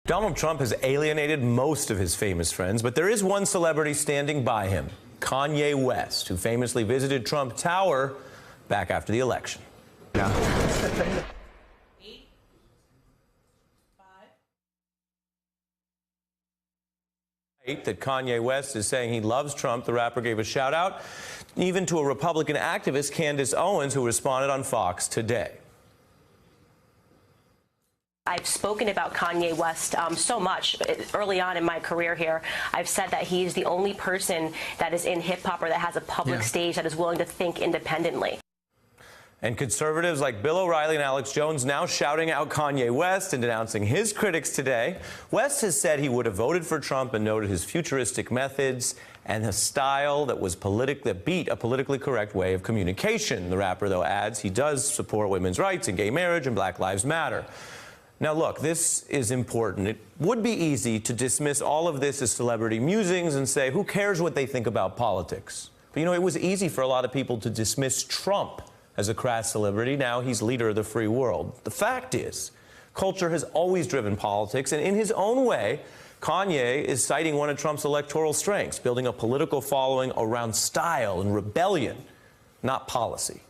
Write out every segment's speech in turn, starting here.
Donald Trump has alienated most of his famous friends, but there is one celebrity standing by him, Kanye West, who famously visited Trump Tower back after the election. Yeah. 8, 5. That Kanye West is saying he loves Trump. The rapper gave a shout out even to a Republican activist, Candace Owens, who responded on Fox today. I've spoken about Kanye West so much early on in my career here. I've said that he's the only person that is in hip-hop or that has a public stage that is willing to think independently. And conservatives like Bill O'Reilly and Alex Jones now shouting out Kanye West and denouncing his critics today. West has said he would have voted for Trump and noted his futuristic methods and a style that beat a politically correct way of communication. The rapper, though, adds he does support women's rights and gay marriage and Black Lives Matter. Now, look, this is important. It would be easy to dismiss all of this as celebrity musings and say, who cares what they think about politics? But, you know, it was easy for a lot of people to dismiss Trump as a crass celebrity. Now he's leader of the free world. The fact is, culture has always driven politics, and in his own way, Kanye is citing one of Trump's electoral strengths, building a political following around style and rebellion, not policy.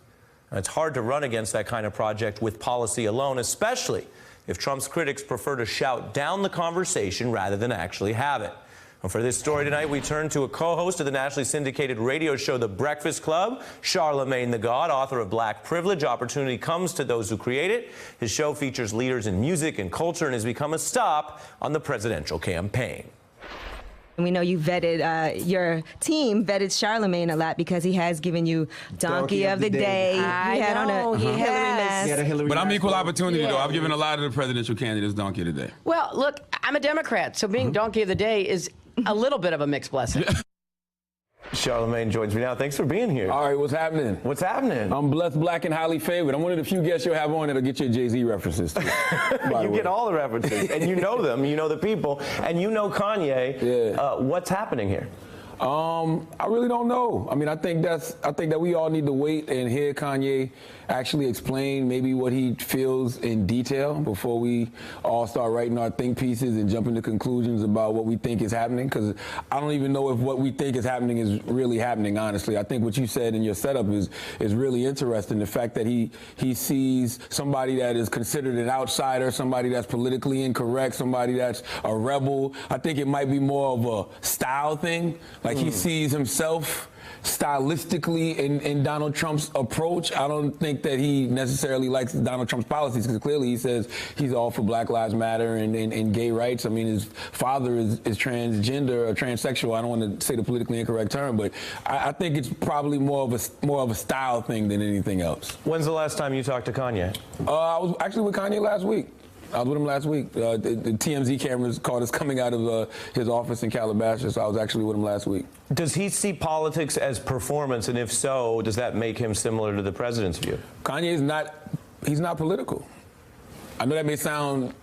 And it's hard to run against that kind of project with policy alone, especially if Trump's critics prefer to shout down the conversation rather than actually have it. And for this story tonight, we turn to a co-host of the nationally syndicated radio show The Breakfast Club, Charlamagne the God, author of Black Privilege. Opportunity comes to those who create it. His show features leaders in music and culture and has become a stop on the presidential campaign. We know you vetted, your team vetted Charlamagne a lot because he has given you Donkey of the Day. He had on a Hillary mask. But I'm equal opportunity, though. I've given a lot of the presidential candidates Donkey of the Day. Well, look, I'm a Democrat, so being Donkey of the Day is a little bit of a mixed blessing. Charlamagne joins me now. Thanks for being here. All right, what's happening? What's happening? I'm blessed, black, and highly favored. I'm one of the few guests you'll have on that'll get your Jay-Z references, too. You get all the references, and you know them, you know the people, and you know Kanye. Yeah. What's happening here? I really don't know. I mean, I think that we all need to wait and hear Kanye actually explain maybe what he feels in detail before we all start writing our think pieces and jumping to conclusions about what we think is happening. Because I don't even know if what we think is happening is really happening, honestly. I think what you said in your setup is really interesting. The fact that he sees somebody that is considered an outsider, somebody that's politically incorrect, somebody that's a rebel. I think it might be more of a style thing. Like he sees himself stylistically in Donald Trump's approach. I don't think that he necessarily likes Donald Trump's policies because clearly he says he's all for Black Lives Matter and gay rights. I mean, his father is transgender or transsexual. I don't want to say the politically incorrect term, but I think it's probably more of a style thing than anything else. When's the last time you talked to Kanye? I was actually with Kanye last week. I was with him last week. The TMZ cameras caught us coming out of his office in Calabasas, so I was actually with him last week. Does he see politics as performance, and if so, does that make him similar to the president's view? Kanye is he's not political. I know that may sound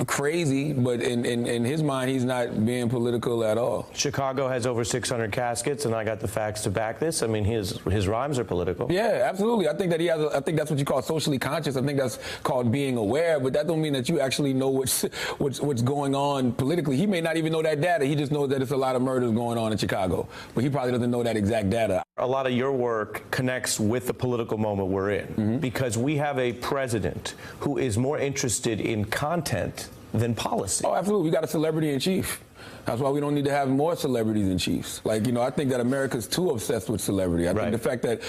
crazy, but in his mind, he's not being political at all. Chicago has over 600 caskets, and I got the facts to back this. I mean, his rhymes are political. Yeah, absolutely. I think that I think that's what you call socially conscious. I think that's called being aware, but that don't mean that you actually know what's going on politically. He may not even know that data. He just knows that it's a lot of murders going on in Chicago, but he probably doesn't know that exact data. A lot of your work connects with the political moment we're in because we have a president who is more interested in content than policy. Oh, absolutely. We got a celebrity in chief. That's why we don't need to have more celebrities in chiefs. Like, you know, I think that America's too obsessed with celebrity. I think the fact that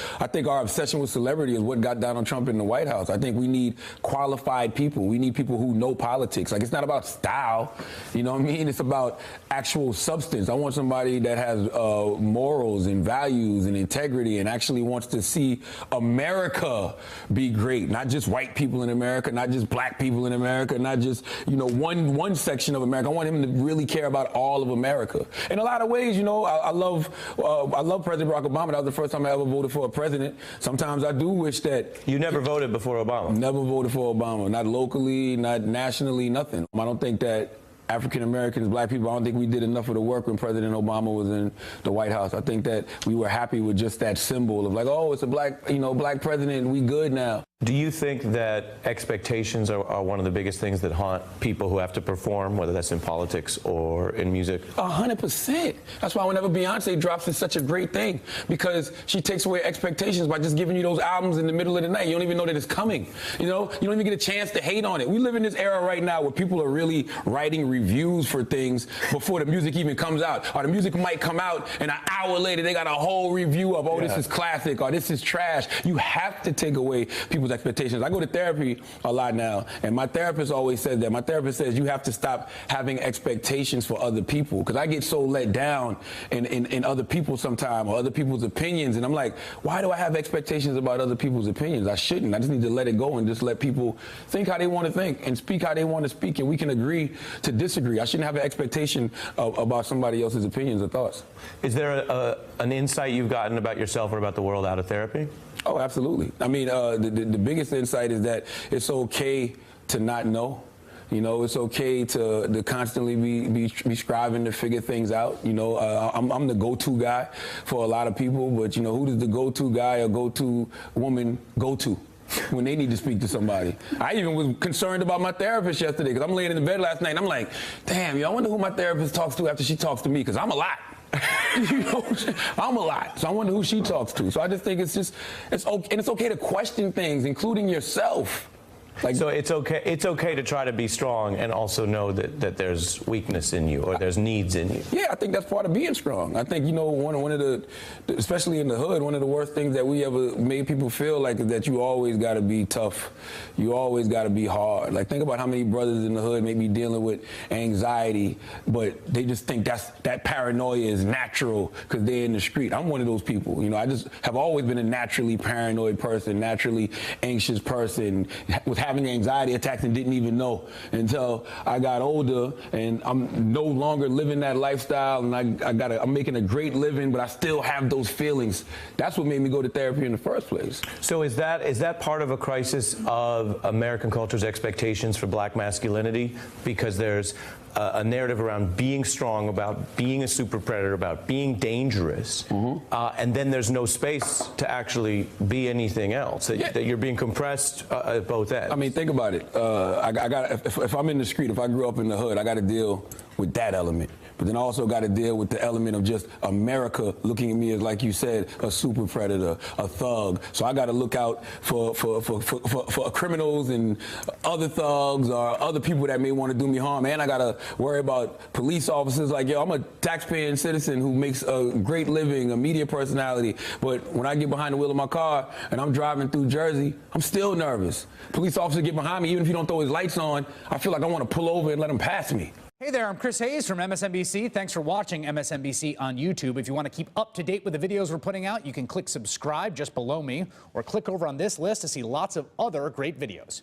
our obsession with celebrity is what got Donald Trump in the White House. I think we need qualified people. We need people who know politics. Like, it's not about style. You know what I mean? It's about actual substance. I want somebody that has morals and values and integrity and actually wants to see America be great. Not just white people in America, not just black people in America, not just, you know, one section of America. I want him to really care about all of America. In a lot of ways, you know, I love President Barack Obama. That was the first time I ever voted for a president. Sometimes I do wish that... You never voted before Obama? Never voted for Obama. Not locally, not nationally, nothing. I don't think that African Americans, black people, I don't think we did enough of the work when President Obama was in the White House. I think that we were happy with just that symbol of like, oh, it's a black president, we good now. Do you think that expectations are one of the biggest things that haunt people who have to perform, whether that's in politics or in music? 100%. That's why whenever Beyonce drops, it's such a great thing, because she takes away expectations by just giving you those albums in the middle of the night. You don't even know that it's coming. You know, you don't even get a chance to hate on it. We live in this era right now where people are really writing reviews for things before the music even comes out. Or the music might come out and an hour later they got a whole review of, oh, this is classic or this is trash. You have to take away people's expectations. I go to therapy a lot now, and my therapist always says that. My therapist says you have to stop having expectations for other people, because I get so let down in other people sometimes, or other people's opinions, and I'm like, why do I have expectations about other people's opinions? I shouldn't. I just need to let it go and just let people think how they want to think and speak how they want to speak, and we can agree to disagree. I shouldn't have an expectation about somebody else's opinions or thoughts. Is there an insight you've gotten about yourself or about the world out of therapy? Oh, absolutely. I mean, the biggest insight is that it's okay to not know. You know, it's okay to constantly be striving to figure things out. You know, I'm the go-to guy for a lot of people, but, you know, who does the go-to guy or go-to woman go to when they need to speak to somebody? I even was concerned about my therapist yesterday, because I'm laying in the bed last night and I'm like, damn, yo, I wonder who my therapist talks to after she talks to me, because I'm a lot. You know, I'm a lot, so I wonder who she talks to. So I just think it's okay, and it's okay to question things, including yourself. Like, so it's okay to try to be strong and also know that there's weakness in you, or there's needs in you. Yeah, I think that's part of being strong. I think, you know, one of the, especially in the hood, one of the worst things that we ever made people feel like is that you always got to be tough. You always got to be hard. Like, think about how many brothers in the hood may be dealing with anxiety, but they just think that paranoia is natural because they're in the street. I'm one of those people. You know, I just have always been a naturally paranoid person, naturally anxious person, with having anxiety attacks and didn't even know until I got older, and I'm no longer living that lifestyle, and I'm making a great living, but I still have those feelings. That's what made me go to therapy in the first place. So is that part of a crisis of American culture's expectations for black masculinity? Because there's a narrative around being strong, about being a super predator, about being dangerous, and then there's no space to actually be anything else. That you're being compressed at both ends. I mean, think about it. If I'm in the street, if I grew up in the hood, I got to deal with that element. But then I also got to deal with the element of just America looking at me as, like you said, a super predator, a thug. So I got to look out for criminals and other thugs or other people that may want to do me harm. And I got to worry about police officers. Like, yo, I'm a taxpaying citizen who makes a great living, a media personality. But when I get behind the wheel of my car and I'm driving through Jersey, I'm still nervous. Police officer get behind me, even if he don't throw his lights on, I feel like I want to pull over and let him pass me. Hey there, I'm Chris Hayes from MSNBC. Thanks for watching MSNBC on YouTube. If you want to keep up to date with the videos we're putting out, you can click subscribe just below me, or click over on this list to see lots of other great videos.